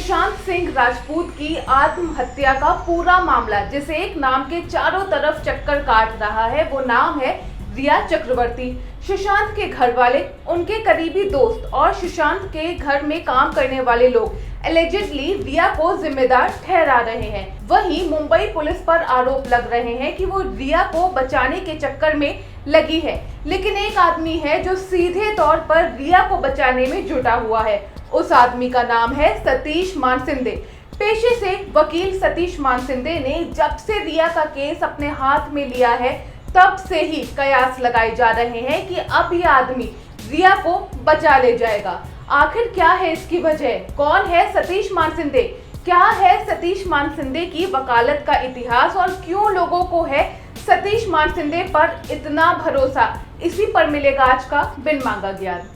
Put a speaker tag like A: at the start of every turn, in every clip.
A: सुशांत सिंह राजपूत की आत्महत्या का पूरा मामला, जिसे एक नाम के चारों तरफ चक्कर काट रहा है, वो नाम है रिया चक्रवर्ती। सुशांत के घर वाले, उनके करीबी दोस्त और सुशांत के घर में काम करने वाले लोग एलिजिडली रिया को जिम्मेदार ठहरा रहे हैं। वहीं मुंबई पुलिस पर आरोप लग रहे हैं कि वो रिया को बचाने के चक्कर में लगी है, लेकिन एक आदमी है जो सीधे तौर पर रिया को बचाने में जुटा हुआ है। उस आदमी का नाम है सतीश मानसिंदे। पेशे से वकील सतीश मानसिंदे ने जब से रिया का केस अपने हाथ में लिया है, तब से ही कयास लगाए जा रहे हैं कि अब यह आदमी रिया को बचा ले जाएगा। आखिर क्या है इसकी वजह? कौन है सतीश मानसिंदे? क्या है सतीश मानसिंदे की वकालत का इतिहास और क्यों लोगों को है सतीश मानसिंदे पर इतना भरोसा? इसी पर मिलेगा आज का बिन मांगा ज्ञान।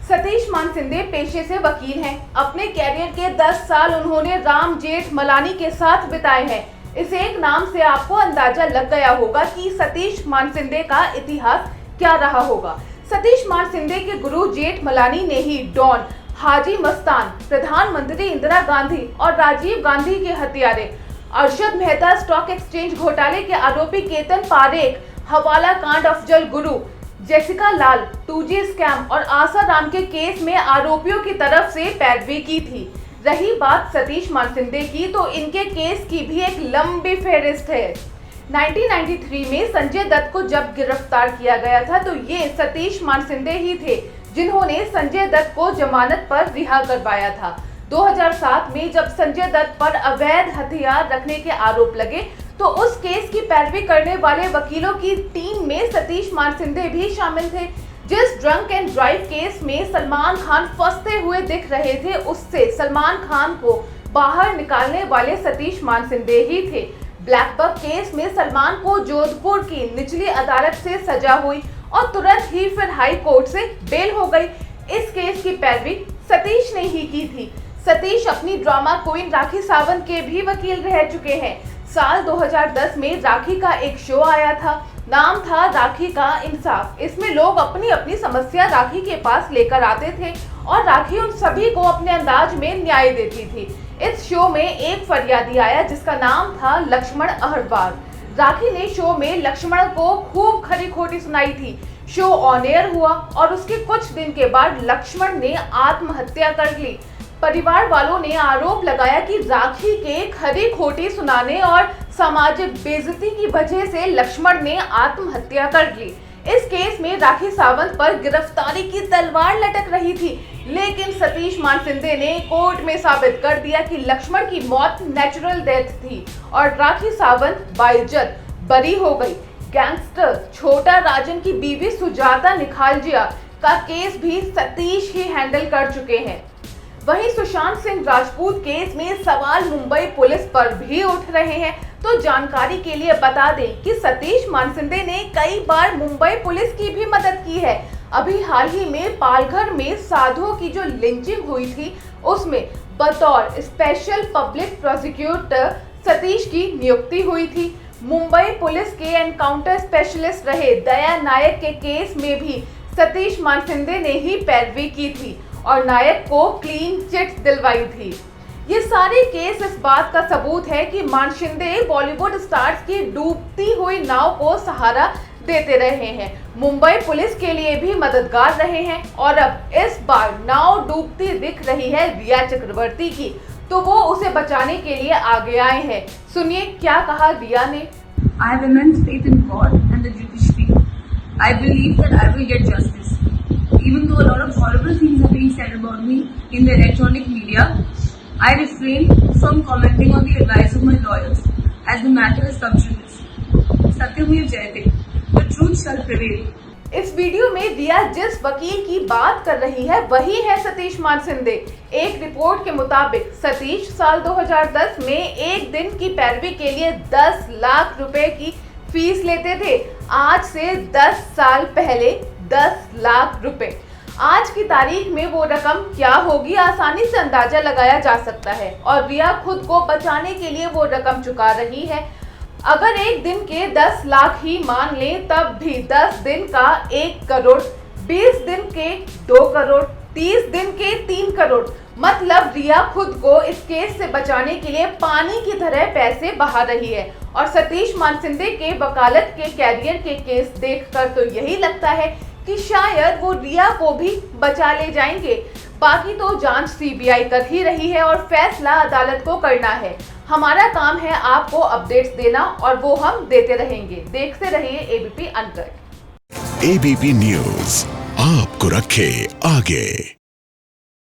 A: सतीश मानसिंदे पेशे से वकील हैं। अपने कैरियर के 10 साल उन्होंने राम जेठमलानी के साथ बिताए हैं। इस एक नाम से आपको अंदाजा लग गया होगा कि सतीश मानसिंदे का इतिहास क्या रहा होगा। सतीश मानसिंदे के गुरु जेठमलानी ने ही डॉन हाजी मस्तान, प्रधानमंत्री इंदिरा गांधी और राजीव गांधी के हत्यारे, अरशद मेहता स्टॉक एक्सचेंज घोटाले के आरोपी केतन पारेख, हवाला कांड अफजल गुरु, जेसिका लाल, 2G स्कैम और आसाराम के केस में आरोपियों की तरफ से पैरवी की थी। रही बात सतीश मानसिंदे की, तो इनके केस की भी एक लंबी फेहरिस्त है। 1993 में संजय दत्त को जब गिरफ्तार किया गया था, तो ये सतीश मानसिंदे ही थे जिन्होंने संजय दत्त को जमानत पर रिहा करवाया था। 2007 में जब संजय दत्त पर अवैध हथियार रखने के आरोप लगे, तो उस केस की पैरवी करने वाले वकीलों की टीम में सतीश मानसिंदे भी शामिल थे। जिस ड्रंक एंड ड्राइव केस में सलमान खान फंसते हुए दिख रहे थे, उससे सलमान खान को बाहर निकालने वाले सतीश मानसिंदे ही थे। ब्लैक बक केस में सलमान को जोधपुर की निचली अदालत से सजा हुई और तुरंत ही फिर हाई कोर्ट से बेल हो गई। इस केस की पैरवी सतीश ने ही की थी। सतीश अपनी ड्रामा क्वीन राखी सावंत के भी वकील रह चुके हैं। साल 2010 में राखी का एक शो आया था, नाम था राखी का इंसाफ। इसमें लोग अपनी अपनी समस्या राखी के पास लेकर आते थे और राखी उन सभी को अपने अंदाज में न्याय देती थी। इस शो में एक फरियादी आया जिसका नाम था लक्ष्मण अहरवार। राखी ने शो में लक्ष्मण को खूब खरी खोटी सुनाई थी। शो ऑन एयर हुआ और उसके कुछ दिन के बाद लक्ष्मण ने आत्महत्या कर ली। परिवार वालों ने आरोप लगाया कि राखी के खरी खोटी सुनाने और सामाजिक बेइज्जती की वजह से लक्ष्मण ने आत्महत्या कर ली। इस केस में राखी सावंत पर गिरफ्तारी की तलवार लटक रही थी, लेकिन सतीश मानसिंदे ने कोर्ट में साबित कर दिया कि लक्ष्मण की मौत नेचुरल डेथ थी और राखी सावंत बाइज्जत बरी हो गई। गैंगस्टर छोटा राजन की बीवी सुजाता निखालजिया का केस भी सतीश ही हैंडल कर चुके हैं। वहीं सुशांत सिंह राजपूत केस में सवाल मुंबई पुलिस पर भी उठ रहे हैं। तो जानकारी के लिए बता दें कि सतीश मानसिंदे ने कई बार मुंबई पुलिस की भी मदद की है। अभी हाल ही में पालघर में साधुओं की जो लिंचिंग हुई थी, उसमें बतौर स्पेशल पब्लिक प्रोसिक्यूटर सतीश की नियुक्ति हुई थी। मुंबई पुलिस के एनकाउंटर स्पेशलिस्ट रहे दया नायक के केस में भी सतीश मानसिंदे ने ही पैरवी की थी और नायक को क्लीन चिट दिलवाई थी। ये सारे केस इस बात का सबूत है कि मानसिंदे बॉलीवुड स्टार्स की डूबती हुई नाव को सहारा देते रहे हैं, मुंबई पुलिस के लिए भी मददगार रहे हैं और अब इस बार नाव डूबती दिख रही है रिया चक्रवर्ती की, तो वो उसे बचाने के लिए आगे आए हैं। सुनिए क्या कहा रिया ने।
B: I have immense faith in God and the judiciary. I believe that I will get justice. Even though a lot of horrible things are being said about me in the electronic media, I refrain from commenting on the advice of my lawyers as the matter is sub judice. Satyam Jayate, the truth shall prevail.
A: इस video में रिया जिस वकील की बात कर रही है, वही है सतीश मानसिंदे। एक रिपोर्ट के मुताबिक सतीश साल 2010 में एक दिन की पैरवी के लिए 10 लाख रुपए की फीस लेते थे। आज से 10 साल पहले 10 लाख रुपए। आज की तारीख में वो रकम क्या होगी, आसानी से अंदाजा लगाया जा सकता है और रिया खुद को बचाने के लिए वो रकम चुका रही है। अगर एक दिन के 10 लाख ही मान लें तब भी 10 दिन का 1 करोड़, 20 दिन के 2 करोड़, 30 दिन के 3 करोड़। मतलब रिया खुद को इस केस से बचाने के लिए पानी की तरह पैसे बहा रही है। और सतीश मानसिंदे के वकालत के कैरियर के केस देखकर तो यही लगता है कि शायद वो रिया को भी बचा ले जाएंगे। बाकी तो जांच सीबीआई कर ही रही है और फैसला अदालत को करना है। हमारा काम है आपको अपडेट्स देना और वो हम देते रहेंगे। देखते रहिए एबीपी अनकट।
C: एबीपी न्यूज आपको रखे आगे।